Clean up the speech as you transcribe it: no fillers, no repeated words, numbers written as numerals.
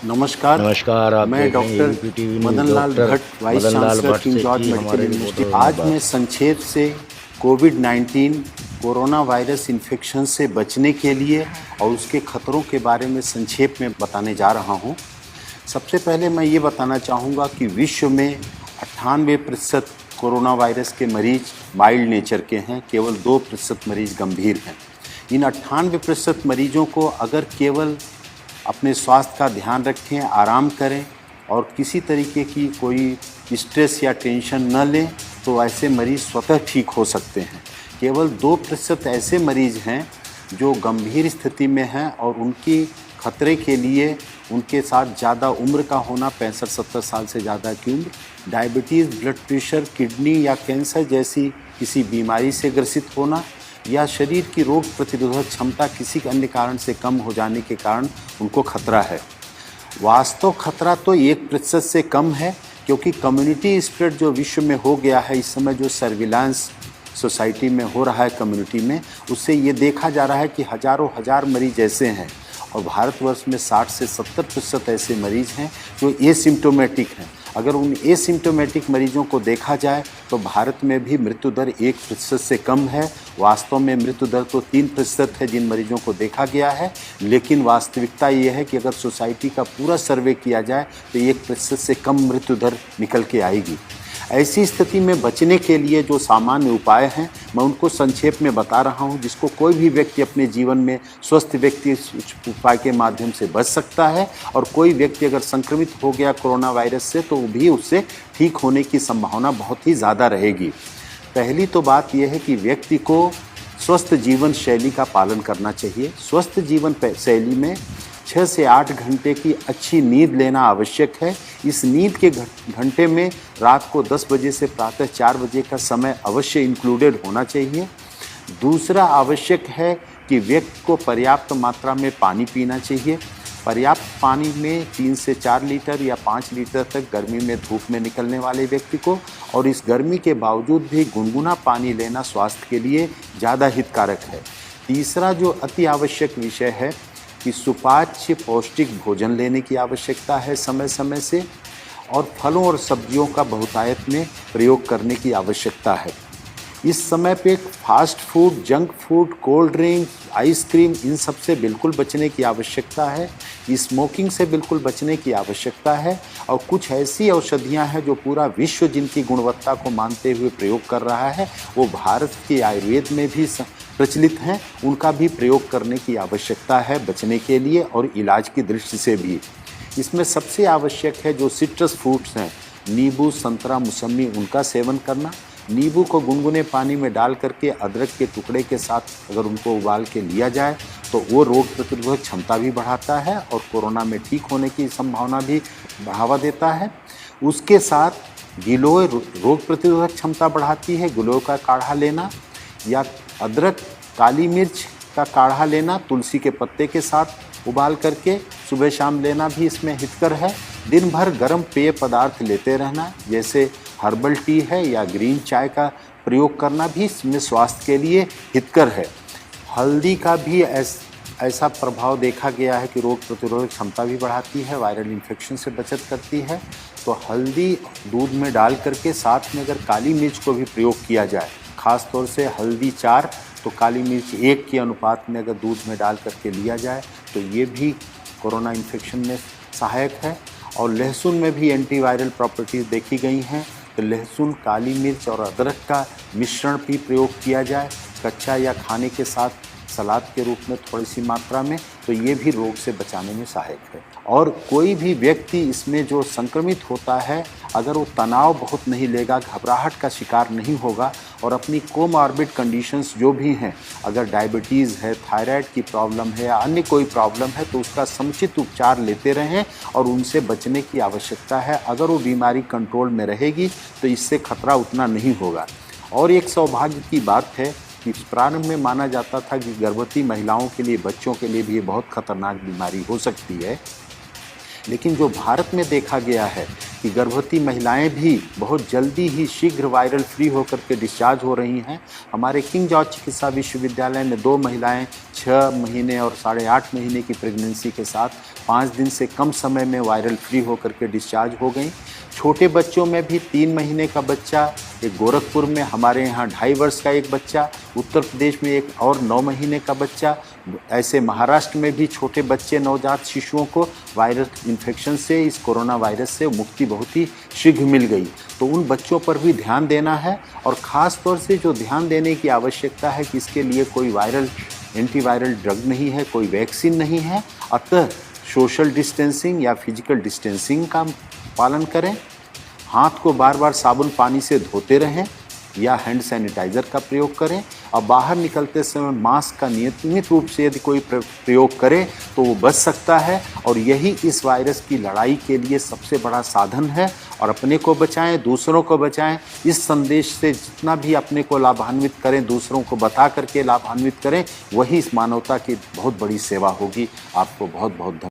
नमस्कार। नमस्कार, आप मैं देख रहे हैं doctor ABP TV news. Madan Lal doctor Bhatt, vice Madan Lal chancellor Bhatt King से जॉर्ज की मेडिकल हमारे यूनिवर्सिटी। रिपोर्टर ने आज मैं बात। संक्षेप से कोविड-19 कोरोना वायरस इन्फेक्शन से बचने के लिए और उसके खतरों के बारे में संक्षेप में बताने जा रहा हूँ। सबसे पहले मैं ये बताना चाहूँगा कि विश्व में 98% कोरोना वायरस के मरीज माइल्ड नेचर के हैं, केवल 2% मरीज गंभीर हैं। इन 98% मरीजों को अगर केवल अपने स्वास्थ्य का ध्यान रखें, आराम करें और किसी तरीके की कोई स्ट्रेस या टेंशन न लें, तो ऐसे मरीज़ स्वतः ठीक हो सकते हैं। केवल 2% ऐसे मरीज़ हैं जो गंभीर स्थिति में हैं और उनकी खतरे के लिए उनके साथ ज़्यादा उम्र का होना, 65-70 साल से ज़्यादा की उम्र, डायबिटीज़, ब्लड प्रेशर, किडनी या कैंसर जैसी किसी बीमारी से ग्रसित होना या शरीर की रोग प्रतिरोधक क्षमता किसी अन्य कारण से कम हो जाने के कारण उनको खतरा है। वास्तव खतरा तो 1% से कम है, क्योंकि कम्युनिटी स्प्रेड जो विश्व में हो गया है इस समय, जो सर्विलांस सोसाइटी में हो रहा है कम्युनिटी में, उससे ये देखा जा रहा है कि हज़ारों हज़ार मरीज ऐसे हैं और भारतवर्ष में 60 से 70% ऐसे मरीज हैं जो एसिम्प्टोमेटिक हैं। अगर उन एसिम्प्टोमेटिक मरीजों को देखा जाए तो भारत में भी मृत्यु दर 1% से कम है। वास्तव में मृत्यु दर तो 3% है जिन मरीजों को देखा गया है, लेकिन वास्तविकता ये है कि अगर सोसाइटी का पूरा सर्वे किया जाए तो 1% से कम मृत्यु दर निकल के आएगी। ऐसी स्थिति में बचने के लिए जो सामान्य उपाय हैं मैं उनको संक्षेप में बता रहा हूं, जिसको कोई भी व्यक्ति अपने जीवन में स्वस्थ व्यक्ति इस उपाय के माध्यम से बच सकता है। और कोई व्यक्ति अगर संक्रमित हो गया कोरोना वायरस से तो भी उससे ठीक होने की संभावना बहुत ही ज़्यादा रहेगी। पहली तो बात यह है कि व्यक्ति को स्वस्थ जीवन शैली का पालन करना चाहिए। स्वस्थ जीवन शैली में 6 से 8 घंटे की अच्छी नींद लेना आवश्यक है। इस नींद के घंटे में रात को 10 बजे से प्रातः 4 बजे का समय अवश्य इंक्लूडेड होना चाहिए। दूसरा आवश्यक है कि व्यक्ति को पर्याप्त मात्रा में पानी पीना चाहिए। पर्याप्त पानी में 3 से 4 लीटर या 5 लीटर तक गर्मी में धूप में निकलने वाले व्यक्ति को, और इस गर्मी के बावजूद भी गुनगुना पानी लेना स्वास्थ्य के लिए ज़्यादा हितकारक है। तीसरा जो अति आवश्यक विषय है कि सुपाच्य पौष्टिक भोजन लेने की आवश्यकता है समय समय से, और फलों और सब्जियों का बहुतायत में प्रयोग करने की आवश्यकता है। इस समय पे fast food, junk food, cold drink, ice cream, इन सब से बिल्कुल बचने की आवश्यकता है। स्मोकिंग से बिल्कुल बचने की आवश्यकता है। और कुछ ऐसी औषधियां हैं जो पूरा विश्व जिनकी गुणवत्ता को मानते हुए प्रयोग कर रहा है, वो भारत के आयुर्वेद में भी प्रचलित हैं, उनका भी प्रयोग करने की आवश्यकता है बचने के लिए और इलाज की दृष्टि से भी। इसमें सबसे आवश्यक है जो सिट्रस फ्रूट्स हैं, नींबू, संतरा, मौसमी, उनका सेवन करना। नींबू को गुनगुने पानी में डाल करके अदरक के टुकड़े के साथ अगर उनको उबाल के लिया जाए तो वो रोग प्रतिरोधक क्षमता भी बढ़ाता है और कोरोना में ठीक होने की संभावना भी बढ़ावा देता है। उसके साथ गिलोय रोग प्रतिरोधक क्षमता बढ़ाती है। गिलोय का काढ़ा लेना या अदरक, काली मिर्च का काढ़ा लेना तुलसी के पत्ते के साथ उबाल करके सुबह शाम लेना भी इसमें हितकर है। दिन भर गर्म पेय पदार्थ लेते रहना, जैसे हर्बल टी है या ग्रीन चाय का प्रयोग करना भी इसमें स्वास्थ्य के लिए हितकर है। हल्दी का भी ऐसा प्रभाव देखा गया है कि रोग प्रतिरोधक क्षमता भी बढ़ाती है, वायरल इन्फेक्शन से बचत करती है। तो हल्दी दूध में डाल करके साथ में अगर काली मिर्च को भी प्रयोग किया जाए, ख़ास तौर से हल्दी 4 तो काली मिर्च 1 के अनुपात में अगर दूध में डाल करके लिया जाए तो ये भी कोरोना इन्फेक्शन में सहायक है। और लहसुन में भी एंटीवायरल प्रॉपर्टीज़ देखी गई हैं, तो लहसुन, काली मिर्च और अदरक का मिश्रण भी प्रयोग किया जाए कच्चा या खाने के साथ सलाद के रूप में थोड़ी सी मात्रा में, तो ये भी रोग से बचाने में सहायक है। और कोई भी व्यक्ति इसमें जो संक्रमित होता है, अगर वो तनाव बहुत नहीं लेगा, घबराहट का शिकार नहीं होगा और अपनी कोमॉर्बिड कंडीशंस जो भी हैं, अगर डायबिटीज़ है, थायराइड की प्रॉब्लम है या अन्य कोई प्रॉब्लम है, तो उसका समुचित उपचार लेते रहें और उनसे बचने की आवश्यकता है। अगर वो बीमारी कंट्रोल में रहेगी तो इससे खतरा उतना नहीं होगा। और एक सौभाग्य की बात है कि प्रारंभ में माना जाता था कि गर्भवती महिलाओं के लिए, बच्चों के लिए भी ये बहुत खतरनाक बीमारी हो सकती है, लेकिन जो भारत में देखा गया है कि गर्भवती महिलाएं भी बहुत जल्दी ही शीघ्र वायरल फ्री होकर के डिस्चार्ज हो रही हैं। हमारे किंग जॉर्ज चिकित्सा विश्वविद्यालय में 2 महिलाएं 6 महीने और 8.5 महीने की प्रेगनेंसी के साथ 5 दिन से कम समय में वायरल फ्री होकर के डिस्चार्ज हो गई। छोटे बच्चों में भी 3 महीने का बच्चा, एक गोरखपुर में, हमारे यहाँ 2.5 वर्ष का एक बच्चा, उत्तर प्रदेश में एक और 9 महीने का बच्चा, ऐसे महाराष्ट्र में भी छोटे बच्चे नवजात शिशुओं को वायरल इन्फेक्शन से, इस कोरोना वायरस से मुक्ति बहुत ही शीघ्र मिल गई। तो उन बच्चों पर भी ध्यान देना है और ख़ास तौर से जो ध्यान देने की आवश्यकता है कि इसके लिए कोई वायरल एंटीवायरल ड्रग नहीं है, कोई वैक्सीन नहीं है, अतः सोशल डिस्टेंसिंग या फिजिकल डिस्टेंसिंग का पालन करें, हाथ को बार बार साबुन पानी से धोते रहें या हैंड सैनिटाइज़र का प्रयोग करें और बाहर निकलते समय मास्क का नियमित रूप से यदि कोई प्रयोग करे तो वो बच सकता है और यही इस वायरस की लड़ाई के लिए सबसे बड़ा साधन है। और अपने को बचाएं, दूसरों को बचाएं। इस संदेश से जितना भी अपने को लाभान्वित करें, दूसरों को बता करके लाभान्वित करें, वही इस मानवता की बहुत बड़ी सेवा होगी। आपको बहुत बहुत धन्यवाद।